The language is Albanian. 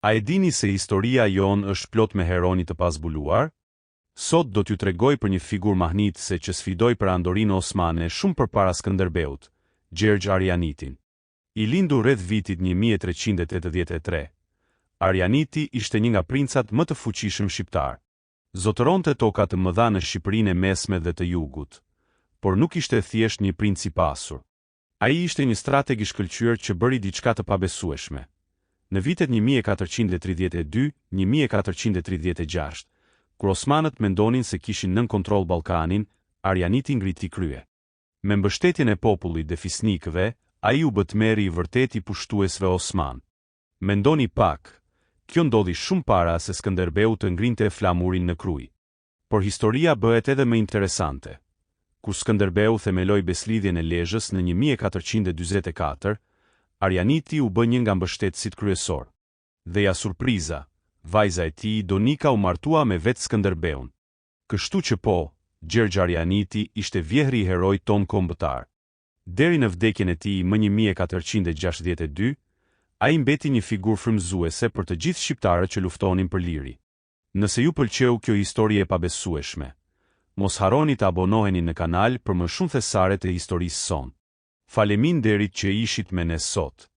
A e dini se historia jon është plot me heroni të pazbuluar? Sot do t'ju tregoj për një figur mahnitëse që sfidoi perandorinë osmane shumë përpara Skënderbeut, Gjergj Arjanitin. I lindur rreth vitit 1383. Arjaniti ishte një nga princat më të fuqishëm shqiptar. Zotëronte toka të mëdha në Shqipërinë e Mesme dhe të Jugut, por nuk ishte thjesht një princ i pasur. Ai ishte një strateg i shkëlqyer që bëri diçka të pabesueshme. Në vitet 1432-1436, kur osmanët mendonin se kishin nën kontroll Ballkanin, Arjaniti ngriti krye. Me mbështetjen e popullit dhe fisnikëve, ai u bë tmerri i vërtet i pushtuesve osman. Mendoni pak, kjo ndodhi shumë para se Skënderbeu të ngrinte flamurin në Krujë. Por historia bëhet edhe më interesante. Kur Skënderbeu themeloi beslidhjen e Lezhës në 1444, Arjaniti u bë një nga mbështetësit kryesor. Dhe ja surpriza, vajza e tij Donika u martua me vetë Skënderbeun. Kështu që po, Gjergj Arjaniti ishte vjehri i herojt ton kombëtar. Deri në vdekjen e tij më 1462, ai mbeti një figurë frymëzuese për të gjithë shqiptarët që luftonin për liri. Nëse ju pëlqeu kjo histori e pabesueshme, mos harroni të abonoheni në kanal për më shumë thesare të historisë son. Faleminderit që ishit me ne sot.